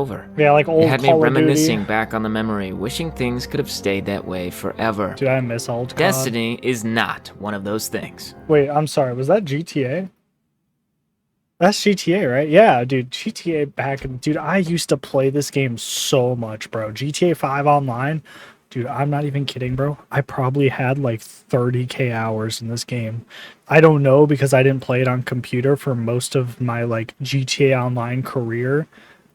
over. Yeah, like old It had me Call of reminiscing Duty. back on the memory, wishing things could have stayed that way forever. Dude, I miss old COD. Destiny is not one of those things. Wait, I'm sorry. Was that GTA? That's GTA, right? Yeah, dude. GTA back in... Dude, I used to play this game so much, bro. GTA 5 online. Dude, I'm not even kidding, bro. I probably had like 30K hours in this game. I don't know because I didn't play it on computer for most of my like GTA Online career.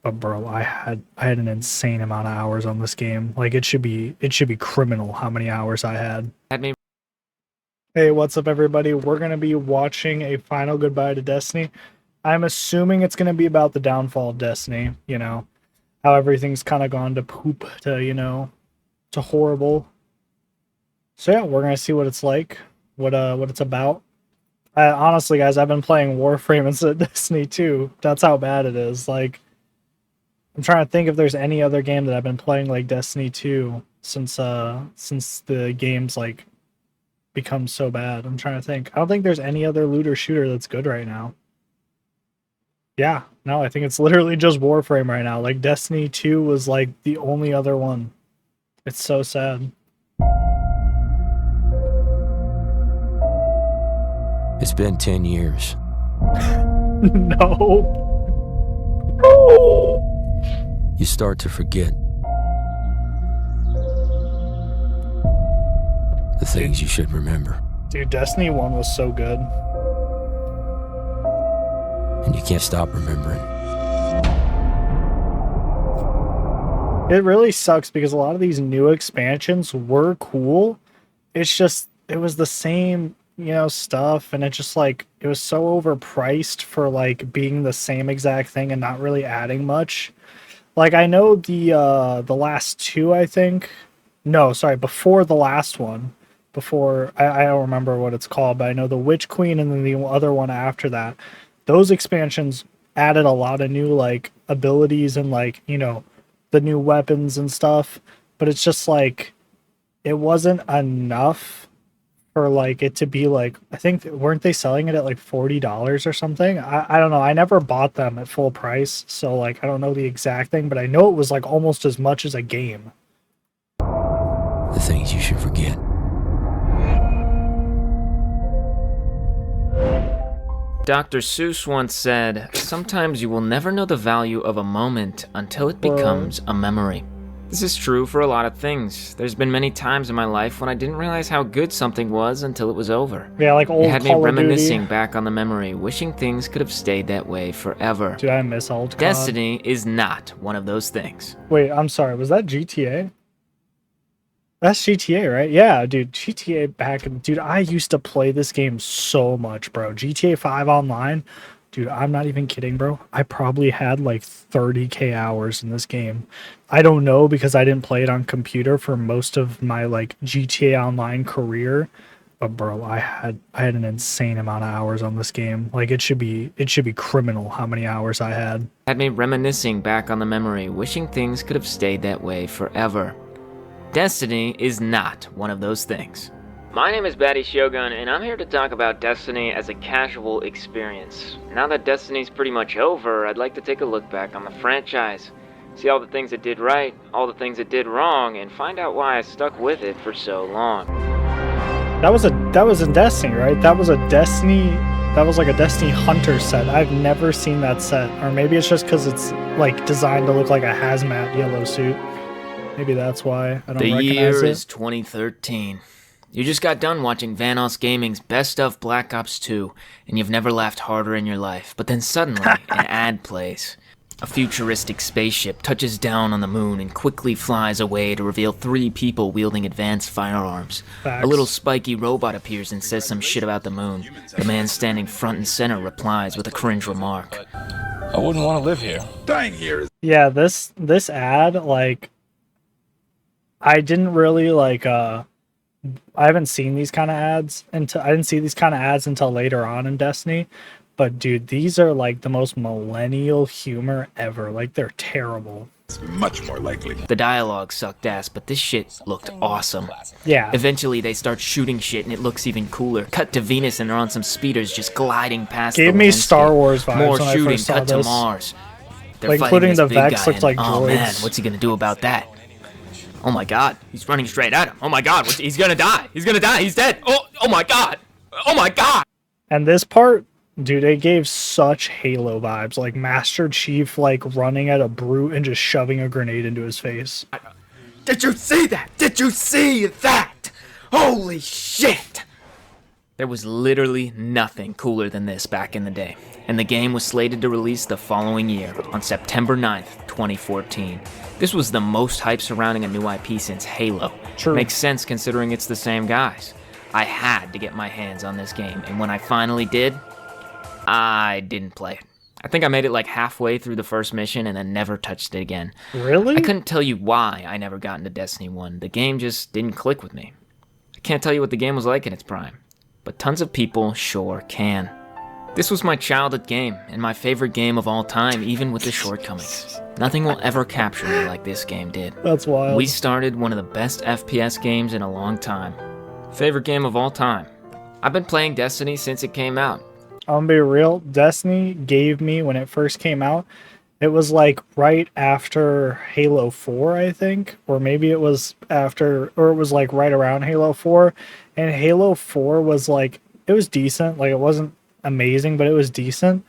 But bro, I had an insane amount of hours on this game. Like it should be criminal how many hours I had. Had me Hey, what's up everybody? We're going to be watching a final goodbye to Destiny. I'm assuming it's going to be about the downfall of Destiny, you know, how everything's kind of gone to poop, to, you know, to horrible. So yeah, we're going to see what it's like, what it's about. Honestly, guys, I've been playing Warframe instead of Destiny 2. That's how bad it is. Like, I'm trying to think if there's any other game that I've been playing like Destiny 2 since the game's like become so bad. I'm trying to think. I don't think there's any other looter shooter that's good right now. Yeah, no, I think it's literally just Warframe right now. Like, Destiny 2 was, like, the only other one. It's so sad. It's been 10 years. No. You start to forget the things you should remember. Dude, Destiny 1 was so good. And you can't stop remembering. It really sucks because a lot of these new expansions were cool. It's just, it was the same, you know, stuff, and it just like, it was so overpriced for like being the same exact thing and not really adding much. Like, I know the last two, I think. No, sorry, before the last one. Before, I don't remember what it's called, but I know the Witch Queen and then the other one after that. Those expansions added a lot of new, like, abilities and, like, you know, the new weapons and stuff. But it's just, like, it wasn't enough for, like, it to be, like, I think, weren't they selling it at, like, $40 or something? I don't know. I never bought them at full price. So, like, I don't know the exact thing. But I know it was, like, almost as much as a game. The things you should forget. Dr. Seuss once said, "Sometimes you will never know the value of a moment until it becomes a memory." This is true for a lot of things. There's been many times in my life when I didn't realize how good something was until it was over. Yeah, like old It had me Call of reminiscing Duty. back on the memory, wishing things could have stayed that way forever. Dude, I miss old COD. Destiny is not one of those things. Wait, I'm sorry. Was that GTA? That's GTA, right? Yeah, dude. GTA back in... Dude, I used to play this game so much, bro. GTA 5 online. Dude, I'm not even kidding, bro. I probably had like 30K hours in this game. I don't know because I didn't play it on computer for most of my like GTA Online career. But bro, I had an insane amount of hours on this game. Like it should be criminal how many hours I had. Had me reminiscing back on the memory, wishing things could have stayed that way forever. Destiny is not one of those things. My name is Batty Shogun, and I'm here to talk about Destiny as a casual experience. Now that Destiny's pretty much over, I'd like to take a look back on the franchise, see all the things it did right, all the things it did wrong, and find out why I stuck with it for so long. That was in Destiny, right? That was like a Destiny Hunter set. I've never seen that set. Or maybe it's just because it's like designed to look like a hazmat yellow suit. Maybe that's why I don't recognize it. The year is 2013. You just got done watching Vanoss Gaming's Best of Black Ops 2, and you've never laughed harder in your life. But then suddenly, an ad plays. A futuristic spaceship touches down on the moon and quickly flies away to reveal 3 people wielding advanced firearms. Facts. A little spiky robot appears and says some shit about the moon. The man standing front and center replies with a cringe remark. I wouldn't want to live here. Dying here. Yeah, this ad, like, I didn't really like I haven't seen these kind of ads until I didn't see these kind of ads until later on in Destiny. But dude, these are like the most millennial humor ever. Like they're terrible. It's much more likely. The dialogue sucked ass, but this shit looked awesome. Yeah. Eventually, they start shooting shit, and it looks even cooler. Cut to Venus, and they're on some speeders just gliding past Gave the me landscape. Star Wars vibes More when I shooting, first saw cut to this. Mars. They're Like, fighting including this the big Vex guy, looked like oh man, droids. what's he gonna do about that? Oh my god, he's running straight at him. Oh my god, he's gonna die. He's gonna die. He's dead. Oh my god. Oh my god. And this part, dude, it gave such Halo vibes. Like Master Chief, like running at a brute and just shoving a grenade into his face. Did you see that? Did you see that? Holy shit! There was literally nothing cooler than this back in the day, and the game was slated to release the following year, on September 9th, 2014. This was the most hype surrounding a new IP since Halo. True. Makes sense considering it's the same guys. I had to get my hands on this game, and when I finally did, I didn't play it. I think I made it like halfway through the first mission and then never touched it again. Really? I couldn't tell you why I never got into Destiny 1. The game just didn't click with me. I can't tell you what the game was like in its prime, but tons of people sure can. This was my childhood game, and my favorite game of all time, even with the shortcomings. Nothing will ever capture me like this game did. That's wild. We started one of the best FPS games in a long time. Favorite game of all time. I've been playing Destiny since it came out. I'm gonna be real. Destiny gave me, when it first came out, it was like right after Halo 4, I think. Or maybe it was after, or it was like right around Halo 4. And Halo 4 was like, it was decent. Like, it wasn't amazing, but it was decent.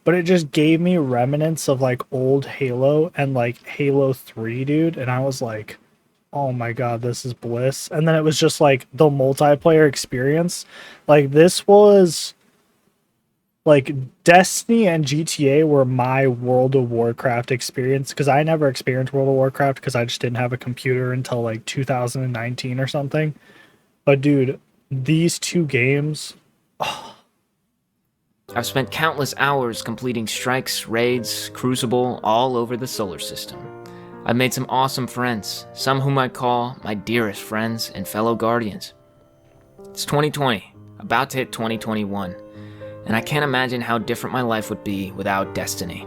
But it just gave me remnants of like old Halo and like Halo 3, dude. And I was like, oh my god, this is bliss. And then it was just like the multiplayer experience. Like, this was like Destiny and GTA were my World of Warcraft experience, because I never experienced World of Warcraft because I just didn't have a computer until like 2019 or something. But dude, these two games, I've spent countless hours completing strikes, raids, Crucible, all over the solar system. I've made some awesome friends, some whom I call my dearest friends and fellow guardians. It's 2020, about to hit 2021, and I can't imagine how different my life would be without Destiny.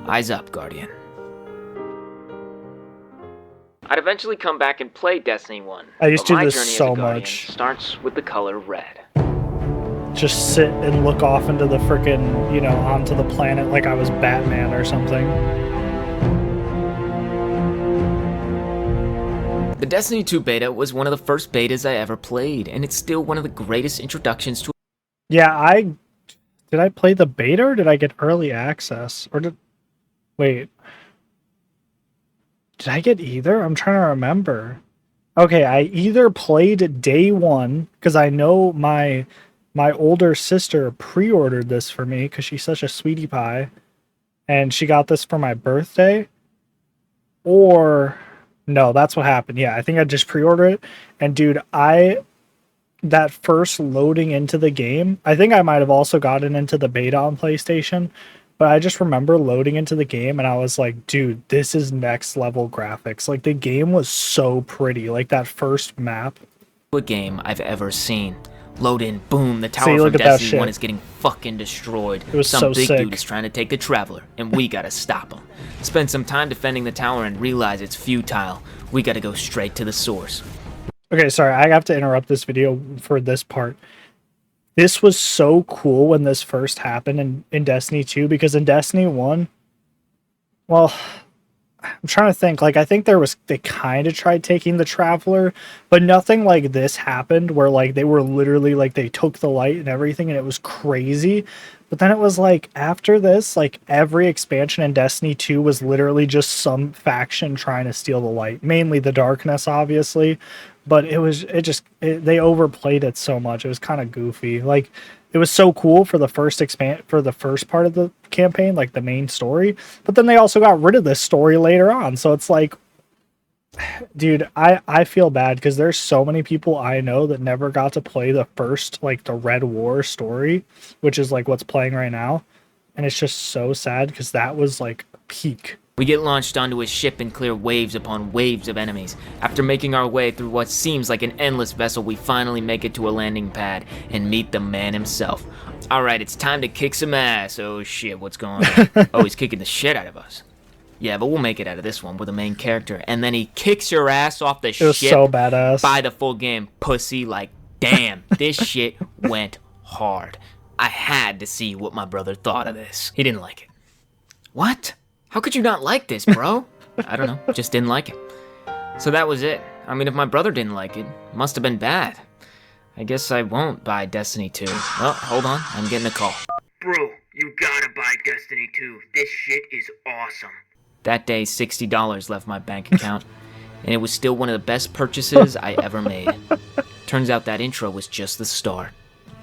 Eyes up, Guardian. I'd eventually come back and play Destiny 1. I used but to do my this journey as so a Guardian much. starts with the color red. just sit and look off into the frickin', onto the planet like I was Batman or something. The Destiny 2 beta was one of the first betas I ever played, and it's still one of the greatest introductions to. Yeah, did I play the beta or did I get early access? Wait. Did I get either? I'm trying to remember. Okay, I either played day one, because I know my older sister pre-ordered this for me because she's such a sweetie pie, and she got this for my birthday. Or no, that's what happened. Yeah, I think I just pre-ordered it. And dude, that first loading into the game, I think I might have also gotten into the beta on PlayStation, but I just remember loading into the game and I was like, dude, this is next level graphics. Like, the game was so pretty. Like, that first map. A game I've ever seen. Load in, boom, the See, tower look from at that Destiny 1 shit. is getting fucking destroyed. It was Some so big sick. dude is trying to take the Traveler, and we gotta stop him. Spend some time defending the tower and realize it's futile. We gotta go straight to the source. Okay, sorry, I have to interrupt this video for this part. This was so cool when this first happened in Destiny 2, because in Destiny 1, well, I'm trying to think. Like, I think they kind of tried taking the Traveler, but nothing like this happened where, like, they were literally, like, they took the light and everything, and it was crazy. But then it was, like, after this, like, every expansion in Destiny 2 was literally just some faction trying to steal the light. Mainly the darkness, obviously. But they overplayed it so much. It was kind of goofy. Like, it was so cool for the first part of the campaign, like the main story. But then they also got rid of this story later on. So it's like, dude, I feel bad because there's so many people I know that never got to play the first, like, the Red War story, which is like what's playing right now. And it's just so sad because that was like peak. We get launched onto a ship and clear waves upon waves of enemies. After making our way through what seems like an endless vessel, we finally make it to a landing pad and meet the man himself. Alright, it's time to kick some ass. Oh shit, what's going on? Oh, he's kicking the shit out of us. Yeah, but we'll make it out of this one. We're the main character. And then he kicks your ass off the ship. It was so badass. By the full game, pussy. Like, damn, this shit went hard. I had to see what my brother thought of this. He didn't like it. What? How could you not like this, bro? I don't know, just didn't like it. So that was it. I mean, if my brother didn't like it, must have been bad. I guess I won't buy Destiny 2. Oh, hold on, I'm getting a call. Bro, you gotta buy Destiny 2. This shit is awesome. That day, $60 left my bank account, and it was still one of the best purchases I ever made. Turns out that intro was just the start.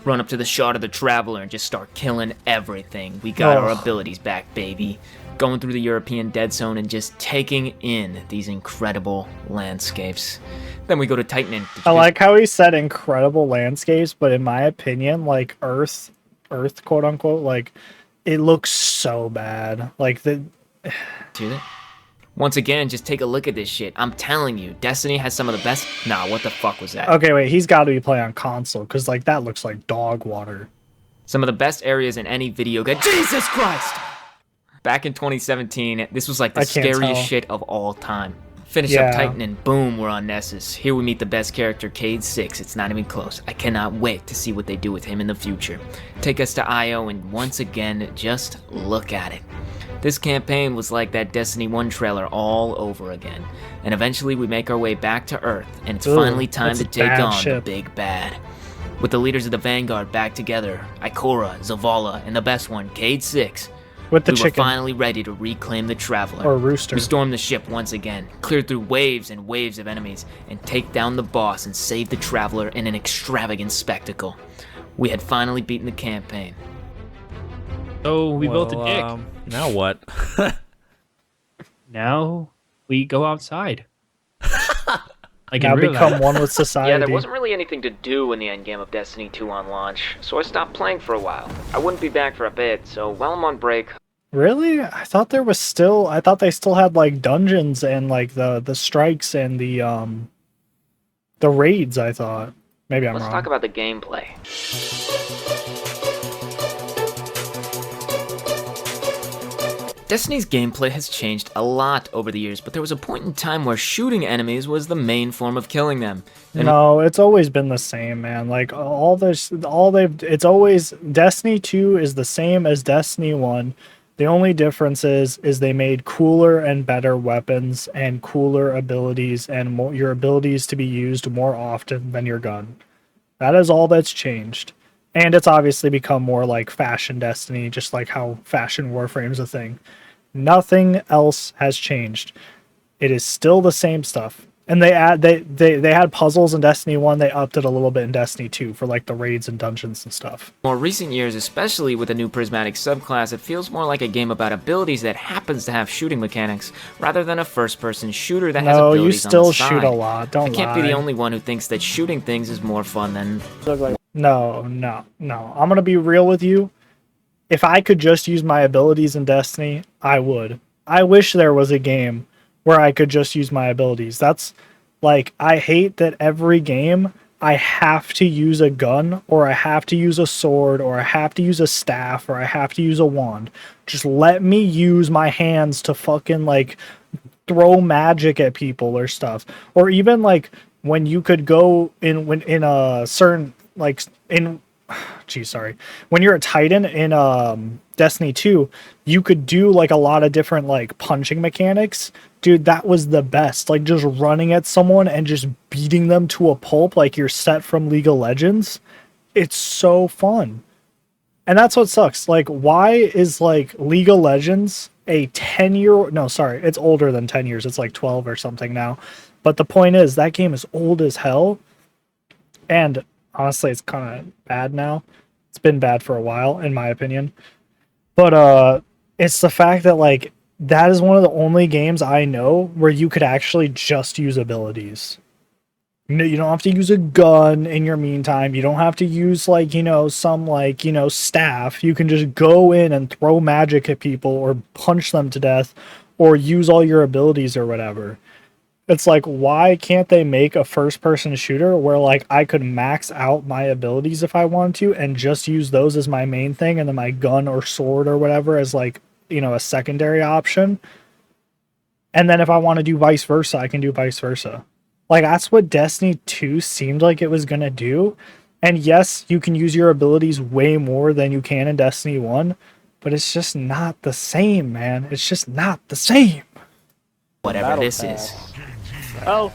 Run up to the shot of the Traveler and just start killing everything. We got our abilities back, baby. Going through the European Dead Zone and just taking in these incredible landscapes. Then we go to Titan. I like how he said incredible landscapes, but in my opinion, like Earth, quote unquote, like it looks so bad. Like the. Once again, just take a look at this shit. I'm telling you, Destiny has some of the best. Nah, what the fuck was that? Okay, wait, he's got to be playing on console because like that looks like dog water. Some of the best areas in any video game. Jesus Christ! Back in 2017, this was like the scariest shit of all time. Finish up Titan and boom, we're on Nessus. Here we meet the best character, Cade 6. It's not even close. I cannot wait to see what they do with him in the future. Take us to IO and once again, just look at it. This campaign was like that Destiny 1 trailer all over again. And eventually we make our way back to Earth, and it's finally time to take on the big bad. With the leaders of the Vanguard back together, Ikora, Zavala, and the best one, Cade 6. With the we chicken. were finally ready to reclaim the Traveler. Or Rooster. We stormed the ship once again, cleared through waves and waves of enemies, and take down the boss and save the Traveler in an extravagant spectacle. We had finally beaten the campaign. So we built a dick. Now what? Now we go outside. Like now become one with society. Yeah, there wasn't really anything to do in the endgame of Destiny 2 on launch, so I stopped playing for a while. I wouldn't be back for a bit, so while I'm on break... Really? I thought there was still... I thought they still had, like, dungeons and, like, the strikes and the raids, I thought. Maybe I'm wrong. Let's talk about the gameplay. Destiny's gameplay has changed a lot over the years, but there was a point in time where shooting enemies was the main form of killing them. And no, it's always been the same, man. Like it's always Destiny 2 is the same as Destiny 1. The only difference is they made cooler and better weapons and cooler abilities and your abilities to be used more often than your gun. That is all that's changed. And it's obviously become more like fashion Destiny, just like how fashion Warframe's a thing. Nothing else has changed. It is still the same stuff. And they had puzzles in Destiny 1, they upped it a little bit in Destiny 2 for like the raids and dungeons and stuff. More recent years, especially with the new prismatic subclass, it feels more like a game about abilities that happens to have shooting mechanics, rather than a first-person shooter that has abilities on the side. No, you still shoot a lot, don't lie. I can't be the only one who thinks that shooting things is more fun than... No. I'm gonna be real with you. If I could just use my abilities in Destiny, I would. I wish there was a game where I could just use my abilities. That's like, I hate that every game I have to use a gun, or I have to use a sword, or I have to use a staff, or I have to use a wand. Just let me use my hands to fucking like throw magic at people or stuff. Or even like when you could go in a certain like in when you're a Titan in Destiny 2, you could do like a lot of different like punching mechanics. Dude, that was the best. Like just running at someone and just beating them to a pulp like you're set from League of Legends. It's so fun. And that's what sucks. Like, why is like League of Legends a 10-year... No, sorry, it's older than 10 years. It's like 12 or something now. But the point is, that game is old as hell. And honestly, it's kind of bad now. It's been bad for a while, in my opinion. But it's the fact that, like, that is one of the only games I know where you could actually just use abilities. You don't have to use a gun in your meantime. You don't have to use, like, some, like, staff. You can just go in and throw magic at people or punch them to death or use all your abilities or whatever. It's like, why can't they make a first-person shooter where, like, I could max out my abilities if I want to and just use those as my main thing and then my gun or sword or whatever as, like, a secondary option? And then if I want to do vice versa, I can do vice versa. Like, that's what Destiny 2 seemed like it was going to do. And yes, you can use your abilities way more than you can in Destiny 1. but it's just not the same, man. It's just not the same. Whatever this is. Oh,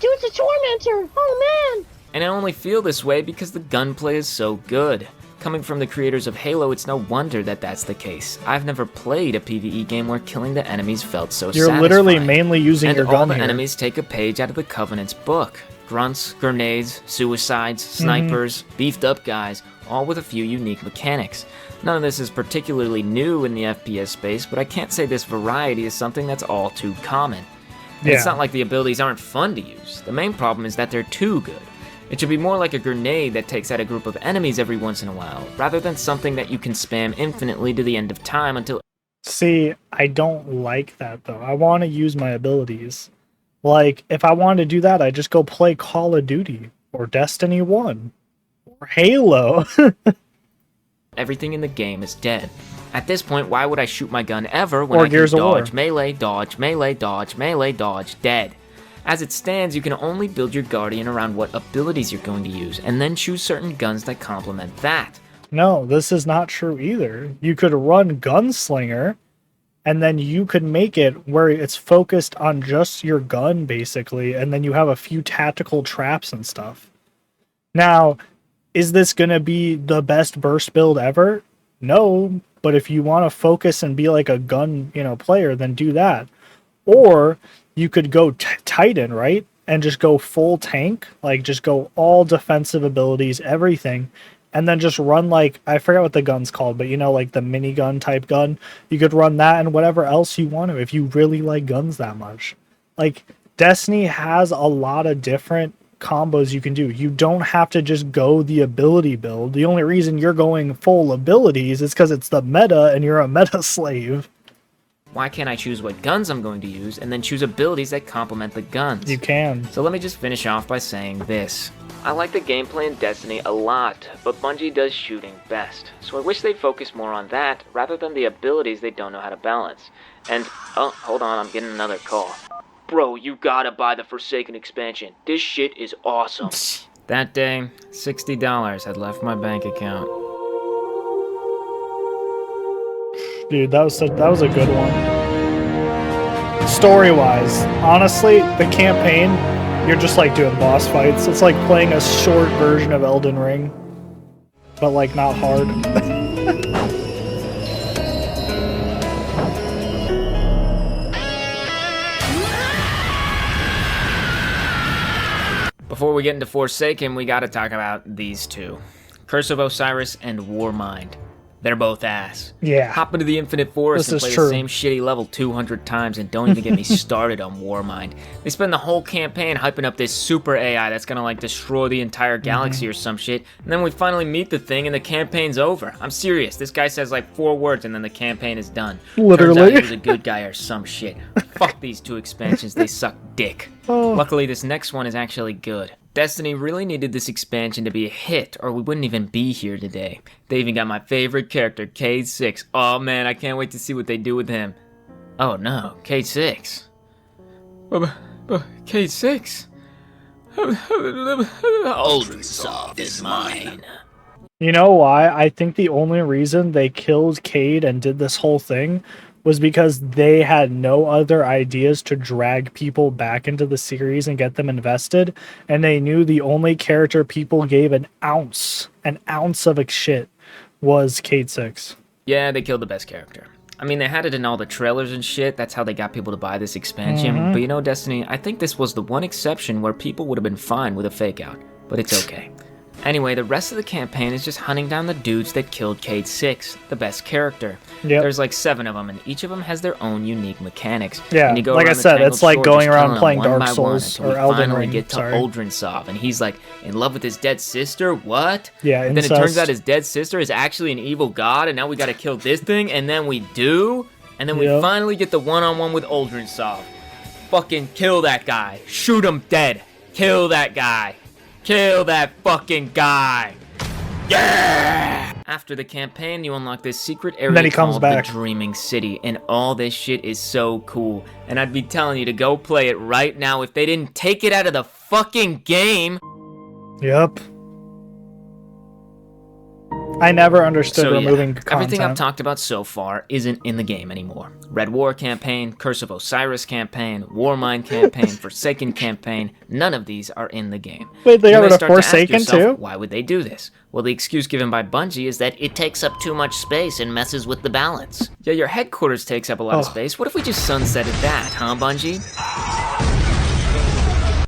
dude's a tormentor. Oh man. And I only feel this way because the gunplay is so good. Coming from the creators of Halo, it's no wonder that that's the case. I've never played a PvE game where killing the enemies felt so satisfying. You're literally mainly using your gun And all the here. enemies take a page out of the Covenant's book. Grunts, grenades, suicides, snipers, beefed up guys, all with a few unique mechanics. None of this is particularly new in the FPS space, but I can't say this variety is something that's all too common. And It's not like the abilities aren't fun to use. The main problem is that they're too good. It should be more like a grenade that takes out a group of enemies every once in a while, rather than something that you can spam infinitely to the end of time until... See, I don't like that, though. I want to use my abilities. Like, if I wanted to do that, I'd just go play Call of Duty, or Destiny 1, or Halo. everything in the game is dead. At this point, why would I shoot my gun ever when Or I can Gears of War. dodge, melee, dodge, melee, dodge, melee, dodge, dead? As it stands, you can only build your Guardian around what abilities you're going to use, and then choose certain guns that complement that. No, this is not true either. You could run Gunslinger, and then you could make it where it's focused on just your gun, basically, and then you have a few tactical traps and stuff. Now, is this going to be the best burst build ever? No, but if you want to focus and be like a gun, player, then do that. Or you could go Titan, right? And just go full tank, like just go all defensive abilities, everything, and then just run like, I forget what the gun's called, but like the minigun type gun. You could run that and whatever else you want to if you really like guns that much. Like, Destiny has a lot of different combos you can do. You don't have to just go the ability build. The only reason you're going full abilities is because it's the meta and you're a meta slave. Why can't I choose what guns I'm going to use and then choose abilities that complement the guns? You can. So let me just finish off by saying this. I like the gameplay in Destiny a lot, but Bungie does shooting best. So I wish they'd focus more on that rather than the abilities they don't know how to balance. And, oh, hold on, I'm getting another call. Bro, you gotta buy the Forsaken expansion. This shit is awesome. That day, $60 had left my bank account. Dude, that was a good one. Story-wise, honestly, the campaign, you're just like doing boss fights. It's like playing a short version of Elden Ring, but like not hard. Before we get into Forsaken, we gotta talk about these two. Curse of Osiris and Warmind. They're both ass. Yeah. Hop into the Infinite Forest This and is play true. the same shitty level 200 times and don't even get me started on Warmind. They spend the whole campaign hyping up this super AI that's gonna like destroy the entire galaxy or some shit, and then we finally meet the thing and the campaign's over. I'm serious, this guy says like 4 words and then the campaign is done. Literally. Turns out he was a good guy or some shit. Fuck these 2 expansions, they suck dick. Oh. Luckily this next one is actually good. Destiny really needed this expansion to be a hit, or we wouldn't even be here today. They even got my favorite character, Cade 6. Oh man, I can't wait to see what they do with him. Oh no, Cade 6. Cade 6? Ultrasoft is mine. You know why? I think the only reason they killed Cade and did this whole thing was because they had no other ideas to drag people back into the series and get them invested, and they knew the only character people gave an ounce of a shit was Cade 6. Yeah, they killed the best character. I mean, they had it in all the trailers and shit, that's how they got people to buy this expansion, but Destiny, I think this was the one exception where people would have been fine with a fake out, but it's okay. Anyway, the rest of the campaign is just hunting down the dudes that killed Cade 6, the best character. Yep. There's like 7 of them, and each of them has their own unique mechanics. Yeah, and you go like I around the said, Tangled it's like Shore going just around killing them playing one Dark by one Souls until or we Elden finally Ring, get to sorry. Uldrensov, and he's like in love with his dead sister. What? Yeah, and then it incest. turns out his dead sister is actually an evil god, and now we gotta kill this thing, and then we do, and then we Yep. finally get the one-on-one with Uldrensov. Fucking kill that guy. Shoot him dead. Kill that guy. Kill that fucking guy. Yeah! After the campaign, you unlock this secret area then he comes called back. the Dreaming City, and all this shit is so cool. And I'd be telling you to go play it right now if they didn't take it out of the fucking game. Yep. I never understood So removing yeah, everything I've content. talked about so far isn't in the game anymore. Red War campaign, Curse of Osiris campaign, Warmind campaign, Forsaken campaign, none of these are in the game. Wait, they You got may rid of start to ask Forsaken yourself, too? why would they do this? Well, the excuse given by Bungie is that it takes up too much space and messes with the balance. Yeah, your headquarters takes up a lot of space. What if we just sunsetted that, huh, Bungie?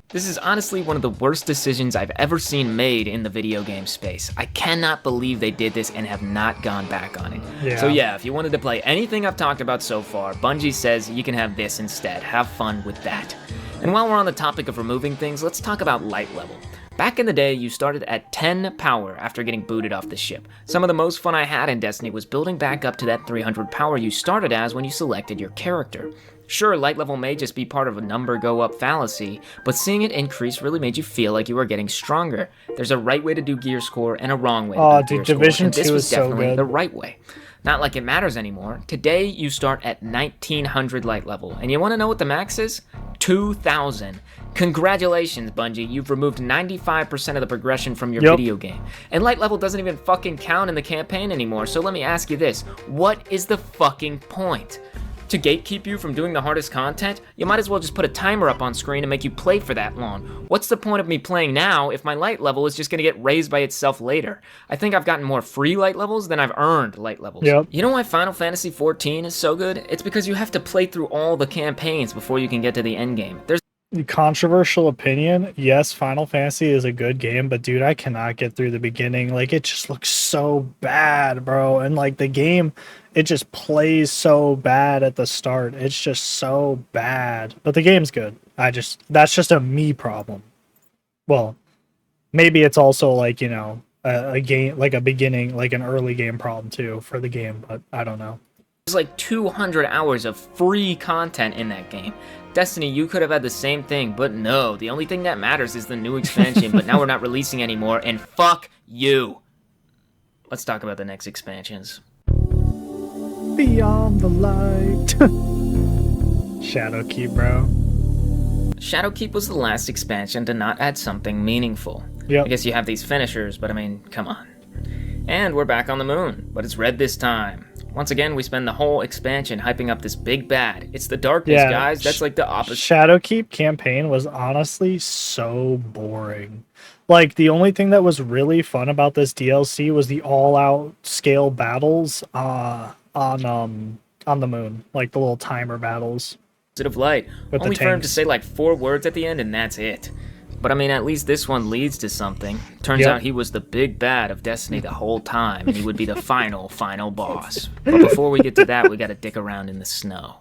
This is honestly one of the worst decisions I've ever seen made in the video game space. I cannot believe they did this and have not gone back on it. Yeah. So yeah, if you wanted to play anything I've talked about so far, Bungie says you can have this instead. Have fun with that. And while we're on the topic of removing things, let's talk about light level. Back in the day, you started at 10 power after getting booted off the ship. Some of the most fun I had in Destiny was building back up to that 300 power you started as when you selected your character. Sure, light level may just be part of a number go up fallacy, but seeing it increase really made you feel like you were getting stronger. There's a right way to do gear score and a wrong way to do gear score, Division and this 2 was is so definitely good. the right way. Not like it matters anymore. Today, you start at 1900 light level, and you want to know what the max is? 2000. Congratulations, Bungie, you've removed 95% of the progression from your video game. And light level doesn't even fucking count in the campaign anymore, so let me ask you this. What is the fucking point? To gatekeep you from doing the hardest content, you might as well just put a timer up on screen and make you play for that long. What's the point of me playing now if my light level is just gonna get raised by itself later? I think I've gotten more free light levels than I've earned light levels. Yep. You know why Final Fantasy XIV is so good? It's because you have to play through all the campaigns before you can get to the end game. There's Controversial opinion, yes, Final Fantasy is a good game, but dude, I cannot get through the beginning. Like, it just looks so bad, bro. And like the game, it just plays so bad at the start. It's just so bad. But the game's good. That's just a me problem. Well, maybe it's also like, you know, a game, like a beginning, like an early game problem too for the game, but I don't know. There's like 200 hours of free content in that game. Destiny, you could have had the same thing, but no, the only thing that matters is the new expansion, but now we're not releasing anymore, and fuck you. Let's talk about the next expansions. Beyond the light. Shadowkeep, bro. Shadowkeep was the last expansion to not add something meaningful. Yep. I guess you have these finishers, but I mean, come on. And we're back on the moon, but it's red this time. Once again, we spend the whole expansion hyping up this big bad. It's the darkness, guys. That's like the opposite. Shadowkeep campaign was honestly so boring. Like, the only thing that was really fun about this DLC was the all-out scale battles on the moon. Like, the little timer battles. Of light. With the Only for him to tanks. say like 4 words at the end, and that's it. But I mean, at least this one leads to something. Turns out he was the big bad of Destiny the whole time, and he would be the final boss. But before we get to that, we gotta dick around in the snow.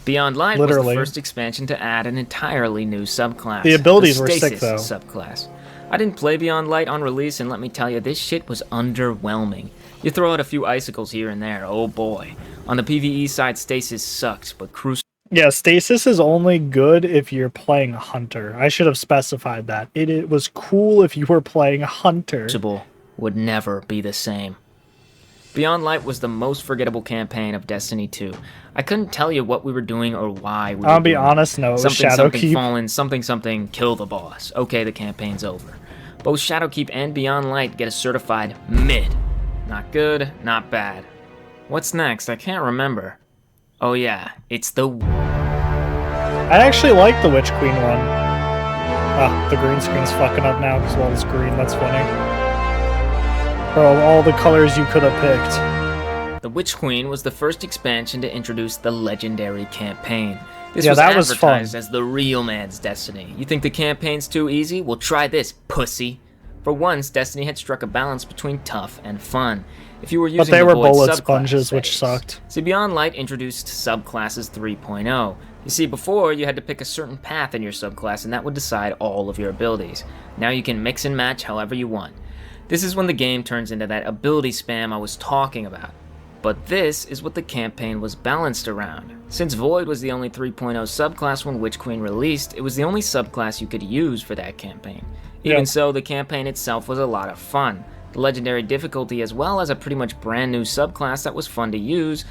Beyond Light was the first expansion to add an entirely new subclass. The abilities were Stasis sick, though. Subclass. I didn't play Beyond Light on release, and let me tell you, this shit was underwhelming. You throw out a few icicles here and there, oh boy. On the PvE side, Stasis sucked, but Crucible... Yeah, Stasis is only good if you're playing Hunter. I should have specified that. It was cool if you were playing Hunter. Would never be the same. Beyond Light was the most forgettable campaign of Destiny 2. I couldn't tell you what we were doing or why we were I'll be doing honest, no, it was something Shadowkeep. fallen, something kill the boss. Okay, the campaign's over. Both Shadowkeep and Beyond Light get a certified mid. Not good, not bad. What's next? I can't remember. Oh yeah, it's the... I actually like the Witch Queen one. Ah, the green screen's fucking up now because all this green, that's funny. Bro, all the colors you could have picked. The Witch Queen was the first expansion to introduce the Legendary campaign. This Yeah, was that was advertised fun. as the real man's Destiny. You think the campaign's too easy? Well, try this, pussy. For once, Destiny had struck a balance between tough and fun. If you were using But they were the void bullet subclass sponges, which phase. sucked. See, Beyond Light introduced subclasses 3.0. You see, before, you had to pick a certain path in your subclass, and that would decide all of your abilities. Now you can mix and match however you want. This is when the game turns into that ability spam I was talking about. But this is what the campaign was balanced around. Since Void was the only 3.0 subclass when Witch Queen released, it was the only subclass you could use for that campaign. Even so, the campaign itself was a lot of fun. The legendary difficulty, as well as a pretty much brand new subclass that was fun to use.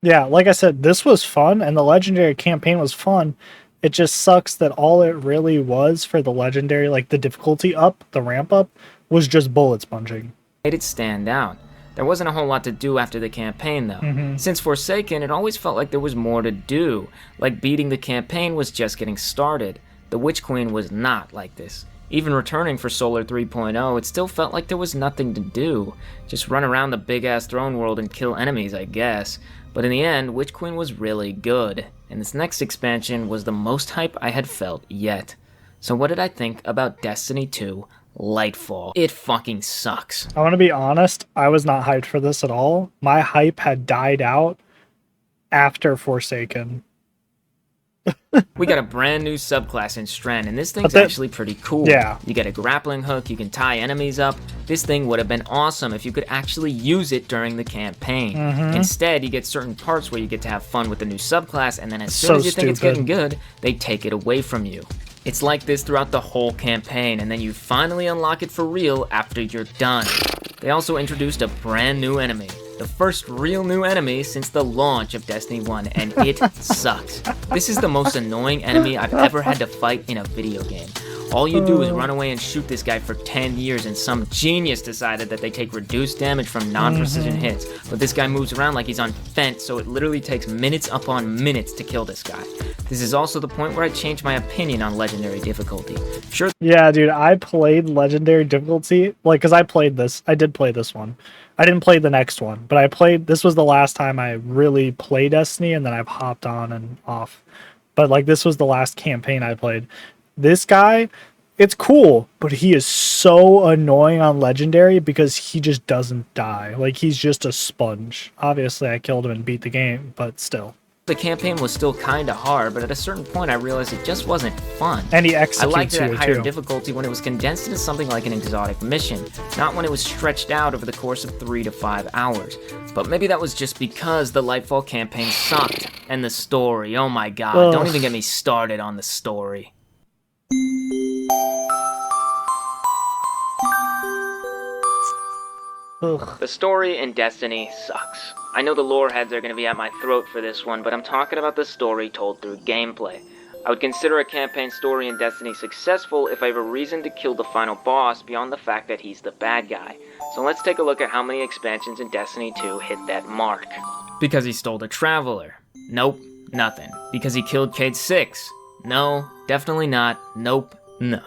Yeah, like I said, this was fun, and the Legendary campaign was fun. It just sucks that all it really was for the Legendary, like the difficulty up, the ramp up, was just bullet sponging. Made it stand out. There wasn't a whole lot to do after the campaign, though. Since Forsaken, it always felt like there was more to do, like beating the campaign was just getting started. The Witch Queen was not like this. Even returning for Solar 3.0, it still felt like there was nothing to do. Just run around the big-ass throne world and kill enemies, I guess. But in the end, Witch Queen was really good, and this next expansion was the most hype I had felt yet. So what did I think about Destiny 2 Lightfall? It fucking sucks. I want to be honest, I was not hyped for this at all. My hype had died out after Forsaken. We got a brand new subclass in Strand, and this thing's actually pretty cool. Yeah. You get a grappling hook, you can tie enemies up. This thing would have been awesome if you could actually use it during the campaign. Instead, you get certain parts where you get to have fun with the new subclass, and then as soon as you think it's getting good, they take it away from you. It's like this throughout the whole campaign, and then you finally unlock it for real after you're done. They also introduced a brand new enemy. The first real new enemy since the launch of Destiny 1, and it sucks. This is the most annoying enemy I've ever had to fight in a video game. All you do is run away and shoot this guy for 10 years, and some genius decided that they take reduced damage from non-precision hits. But this guy moves around like he's on fence, so it literally takes minutes upon minutes to kill this guy. This is also the point where I changed my opinion on Legendary difficulty. Sure. Yeah, dude, I played Legendary difficulty, like, because I did play this one. I didn't play the next one, but this was the last time I really played Destiny, and then I've hopped on and off. But, like, this was the last campaign I played. This guy, it's cool, but he is so annoying on Legendary because he just doesn't die. Like, he's just a sponge. Obviously, I killed him and beat the game, but still. The campaign was still kinda hard, but at a certain point I realized it just wasn't fun. And he I executes liked it at you, higher too. difficulty when it was condensed into something like an exotic mission, not when it was stretched out over the course of 3 to 5 hours. But maybe that was just because the Lightfall campaign sucked. And the story, oh my god, Ugh. don't even get me started on the story. Ugh. The story in Destiny sucks. I know the lore heads are going to be at my throat for this one, but I'm talking about the story told through gameplay. I would consider a campaign story in Destiny successful if I have a reason to kill the final boss beyond the fact that he's the bad guy. So let's take a look at how many expansions in Destiny 2 hit that mark. Because he stole the Traveler? Nope, nothing. Because he killed Cade 6? No, definitely not. Nope, no.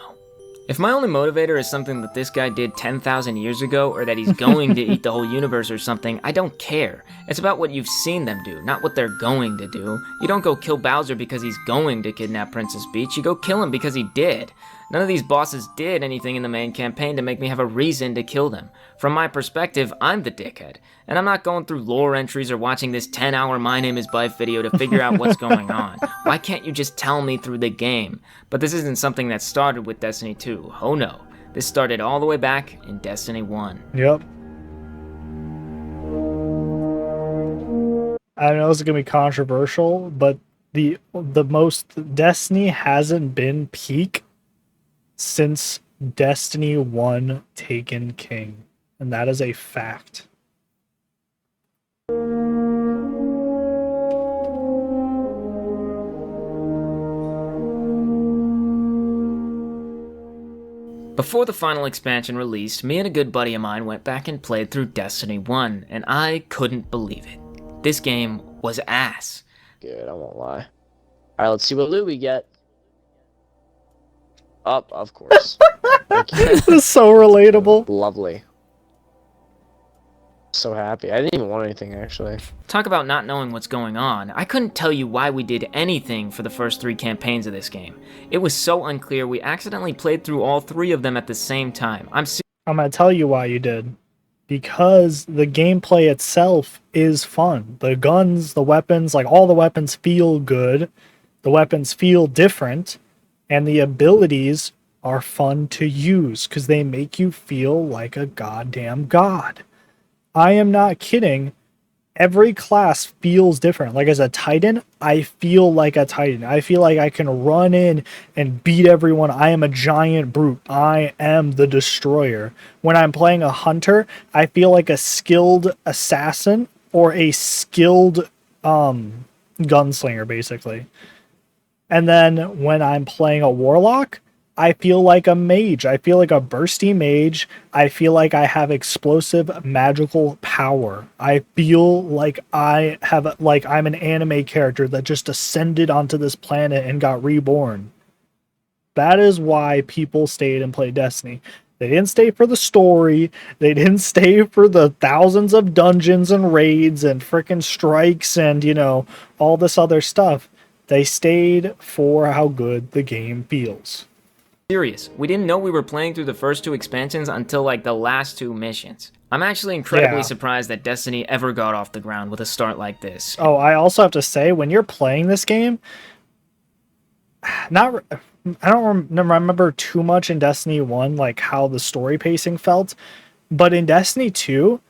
If my only motivator is something that this guy did 10,000 years ago, or that he's going to eat the whole universe or something, I don't care. It's about what you've seen them do, not what they're going to do. You don't go kill Bowser because he's going to kidnap Princess Peach, you go kill him because he did. None of these bosses did anything in the main campaign to make me have a reason to kill them. From my perspective, I'm the dickhead, and I'm not going through lore entries or watching this 10-hour My Name is Bife video to figure out what's going on. Why can't you just tell me through the game? But this isn't something that started with Destiny 2. Oh no. This started all the way back in Destiny 1. Yep. I know this is gonna be controversial, but the most Destiny hasn't been peak since Destiny 1 Taken King, and that is a fact. Before the final expansion released, me and a good buddy of mine went back and played through Destiny 1, and I couldn't believe it. This game was ass. Good, I won't lie. Alright, let's see what loot we get. Up, of course. This is so relatable. Lovely. So happy. I didn't even want anything, actually. Talk about not knowing what's going on. I couldn't tell you why we did anything for the first 3 campaigns of this game. It was so unclear we accidentally played through all 3 of them at the same time. I'm gonna tell you why you did. Because the gameplay itself is fun. The guns, the weapons, like all the weapons feel good. The weapons feel different. And the abilities are fun to use because they make you feel like a goddamn god. I am not kidding. Every class feels different. Like as a Titan, I feel like a Titan. I feel like I can run in and beat everyone. I am a giant brute. I am the destroyer. When I'm playing a hunter, I feel like a skilled assassin or a skilled gunslinger, basically. And then when I'm playing a warlock, I feel like a mage. I feel like a bursty mage. I feel like I have explosive magical power. I feel like I'm an anime character that just ascended onto this planet and got reborn. That is why people stayed and played Destiny. They didn't stay for the story. They didn't stay for the thousands of dungeons and raids and frickin' strikes and, all this other stuff. They stayed for how good the game feels. Serious. We didn't know we were playing through the first 2 expansions until like the last 2 missions. I'm actually incredibly surprised that Destiny ever got off the ground with a start like this. Oh, I also have to say, when you're playing this game, I don't remember too much in Destiny 1, like how the story pacing felt, but in Destiny 2,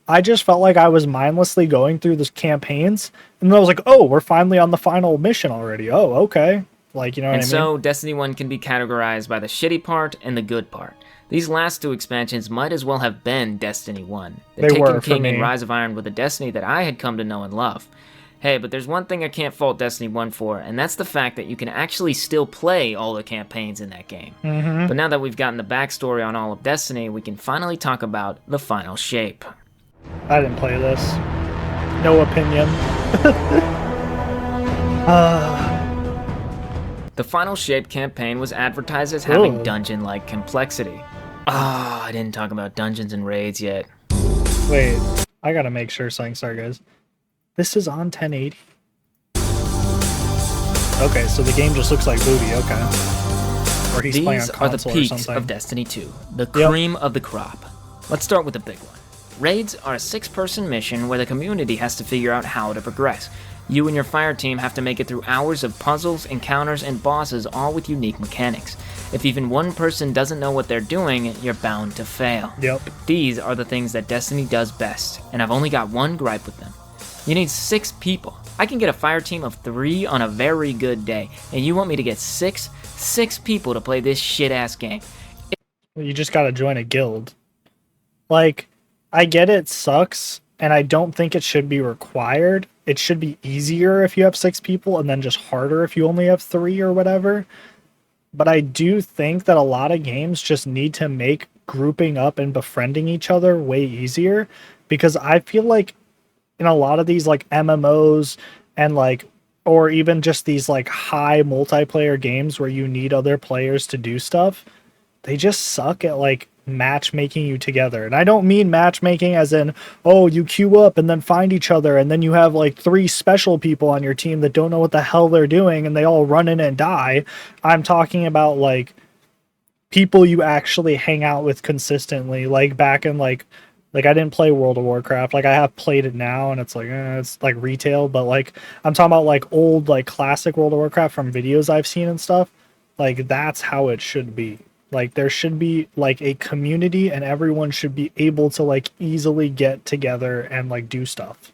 I just felt like I was mindlessly going through the campaigns, and then I was like, oh, we're finally on the final mission already. Oh, okay. Like, you know what I mean? And so, Destiny 1 can be categorized by the shitty part and the good part. These last 2 expansions might as well have been Destiny 1. The Taken King and Rise of Iron were the Destiny that I had come to know and love. Hey, but there's one thing I can't fault Destiny 1 for, and that's the fact that you can actually still play all the campaigns in that game. But now that we've gotten the backstory on all of Destiny, we can finally talk about the final shape. I didn't play this. No opinion. The Final Shape campaign was advertised as having dungeon-like complexity. I didn't talk about dungeons and raids yet. Wait, I gotta make sure something. Sorry, guys. This is on 1080. Okay, so the game just looks like booty. Okay. Or he's playing on These are the console peaks or something. of Destiny 2, the cream of the crop. Let's start with the big one. Raids are a 6-person mission where the community has to figure out how to progress. You and your fire team have to make it through hours of puzzles, encounters, and bosses, all with unique mechanics. If even one person doesn't know what they're doing, you're bound to fail. Yep. These are the things that Destiny does best, and I've only got one gripe with them. You need 6 people. I can get a fire team of 3 on a very good day, and you want me to get 6 people to play this shit-ass game. You just gotta join a guild. Like, I get it sucks, and I don't think it should be required. It should be easier if you have 6 people, and then just harder if you only have 3 or whatever. But I do think that a lot of games just need to make grouping up and befriending each other way easier, because I feel like in a lot of these like MMOs and like, or even just these like high multiplayer games where you need other players to do stuff, they just suck at like matchmaking you together. And I don't mean matchmaking as in, oh, you queue up and then find each other and then you have like 3 special people on your team that don't know what the hell they're doing and they all run in and die. I'm talking about like people you actually hang out with consistently, like back in like I didn't play World of Warcraft. Like I have played it now and it's like retail, but like I'm talking about like old like classic World of Warcraft from videos I've seen and stuff. Like that's how it should be. Like there should be like a community and everyone should be able to like easily get together and like do stuff.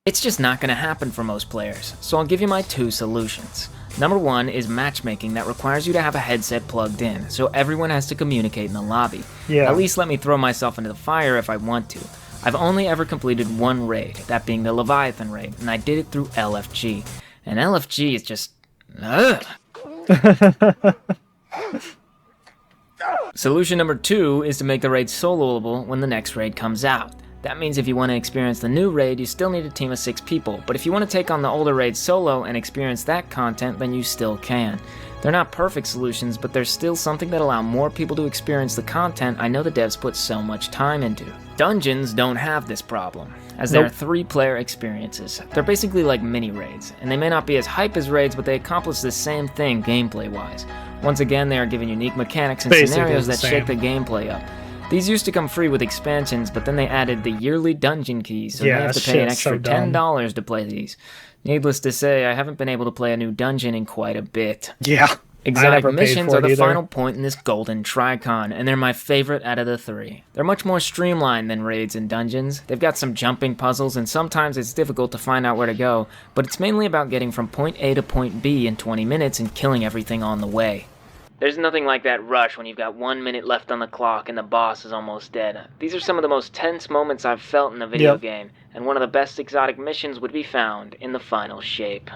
It's just not going to happen for most players, so I'll give you my 2 solutions. Number 1 is matchmaking that requires you to have a headset plugged in, so everyone has to communicate in the lobby. Yeah. At least let me throw myself into the fire if I want to. I've only ever completed 1 raid, that being the Leviathan raid, and I did it through LFG. And LFG is just... ugh. Solution number 2 is to make the raid soloable when the next raid comes out. That means if you want to experience the new raid, you still need a team of 6 people, but if you want to take on the older raid solo and experience that content, then you still can. They're not perfect solutions, but there's still something that allow more people to experience the content I know the devs put so much time into. Dungeons don't have this problem, as there are 3-player experiences. They're basically like mini raids, and they may not be as hype as raids, but they accomplish the same thing gameplay-wise. Once again, they are given unique mechanics and scenarios that shake the gameplay up. These used to come free with expansions, but then they added the yearly dungeon keys, so you have to pay an extra $10 to play these. Needless to say, I haven't been able to play a new dungeon in quite a bit. Yeah. Exotic missions are the final point in this golden tricon, and they're my favorite out of the 3. They're much more streamlined than raids and dungeons. They've got some jumping puzzles, and sometimes it's difficult to find out where to go, but it's mainly about getting from point A to point B in 20 minutes and killing everything on the way. There's nothing like that rush when you've got 1 minute left on the clock and the boss is almost dead. These are some of the most tense moments I've felt in a video game, and one of the best exotic missions would be found in the final shape.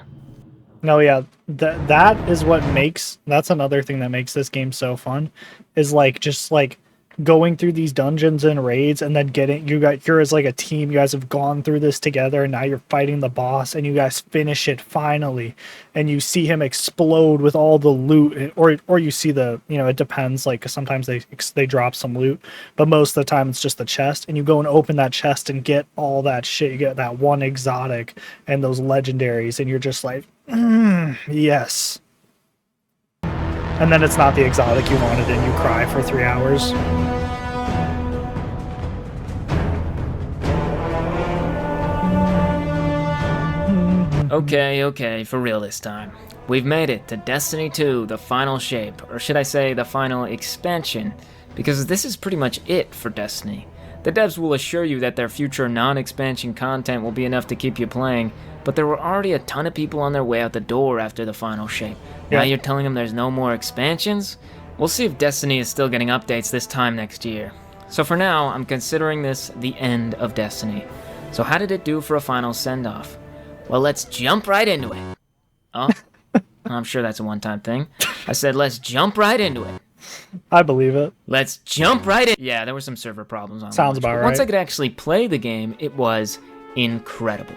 No, yeah, that is what makes, that's another thing that makes this game so fun, is like just like going through these dungeons and raids and then getting, you're as like a team, you guys have gone through this together and now you're fighting the boss and you guys finish it finally, and you see him explode with all the loot, or you see the, you know, it depends, like 'cause sometimes they drop some loot, but most of the time it's just the chest, and you go and open that chest and get all that shit, you get that one exotic and those legendaries, and you're just like, yes. And then it's not the exotic you wanted and you cry for 3 hours. Okay, for real this time. We've made it to Destiny 2, the final shape, or should I say the final expansion, because this is pretty much it for Destiny. The devs will assure you that their future non-expansion content will be enough to keep you playing, but there were already a ton of people on their way out the door after the final shape. Now you're telling them there's no more expansions? We'll see if Destiny is still getting updates this time next year. So for now, I'm considering this the end of Destiny. So how did it do for a final send-off? Well, let's jump right into it. Oh, I'm sure that's a one-time thing. I said let's jump right into it. I believe it. Let's jump right in. Yeah, there were some server problems on Sounds launch, about but right. Once I could actually play the game, it was incredible.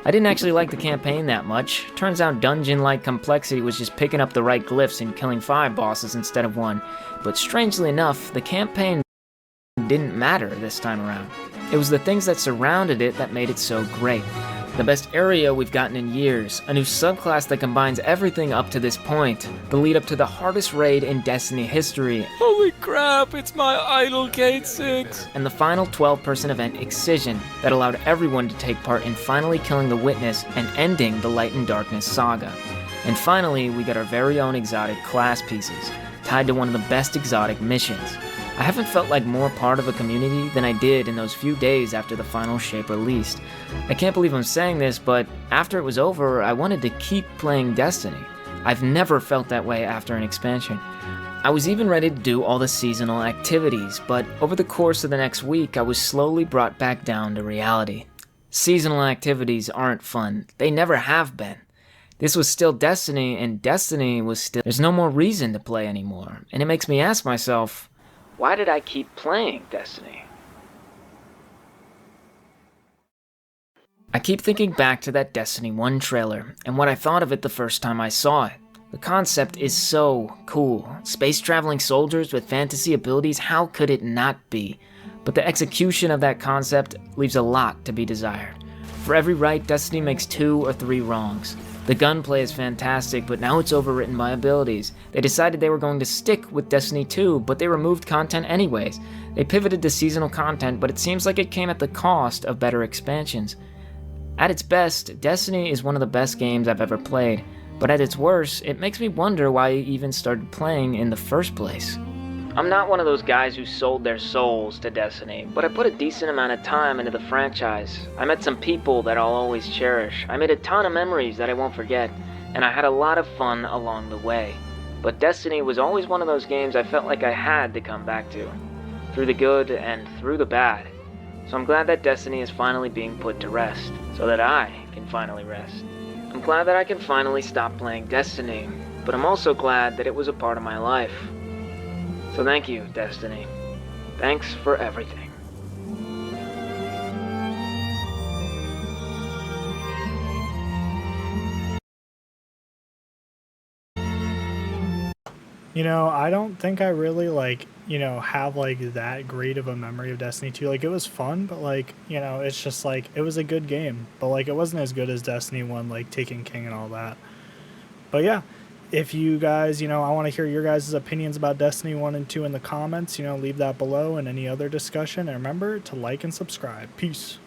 I didn't actually like the campaign that much. Turns out dungeon-like complexity was just picking up the right glyphs and killing 5 bosses instead of 1. But strangely enough, the campaign didn't matter this time around. It was the things that surrounded it that made it so great. The best area we've gotten in years, a new subclass that combines everything up to this point, the lead up to the hardest raid in Destiny history. Holy crap, it's my idol Gate 6! And the final 12-person event Excision that allowed everyone to take part in finally killing the Witness and ending the Light and Darkness saga. And finally, we got our very own exotic class pieces, tied to one of the best exotic missions. I haven't felt like more part of a community than I did in those few days after the final shape released. I can't believe I'm saying this, but after it was over, I wanted to keep playing Destiny. I've never felt that way after an expansion. I was even ready to do all the seasonal activities, but over the course of the next week, I was slowly brought back down to reality. Seasonal activities aren't fun. They never have been. This was still Destiny, and Destiny was still... There's no more reason to play anymore, and it makes me ask myself, why did I keep playing Destiny? I keep thinking back to that Destiny 1 trailer, and what I thought of it the first time I saw it. The concept is so cool. Space-traveling soldiers with fantasy abilities, how could it not be? But the execution of that concept leaves a lot to be desired. For every right, Destiny makes 2 or 3 wrongs. The gunplay is fantastic, but now it's overwritten by abilities. They decided they were going to stick with Destiny 2, but they removed content anyways. They pivoted to seasonal content, but it seems like it came at the cost of better expansions. At its best, Destiny is one of the best games I've ever played, but at its worst, it makes me wonder why I even started playing in the first place. I'm not one of those guys who sold their souls to Destiny, but I put a decent amount of time into the franchise. I met some people that I'll always cherish. I made a ton of memories that I won't forget, and I had a lot of fun along the way. But Destiny was always one of those games I felt like I had to come back to, through the good and through the bad. So I'm glad that Destiny is finally being put to rest, so that I can finally rest. I'm glad that I can finally stop playing Destiny, but I'm also glad that it was a part of my life. So thank you, Destiny. Thanks for everything. You know, I don't think I really, like, you know, have, like, that great of a memory of Destiny 2. Like, it was fun, but, like, you know, it's just, like, it was a good game. But, like, it wasn't as good as Destiny 1, like, Taken King and all that. But, yeah, if you guys, you know, I want to hear your guys' opinions about Destiny 1 and 2 in the comments. You know, leave that below and any other discussion. And remember to like and subscribe. Peace.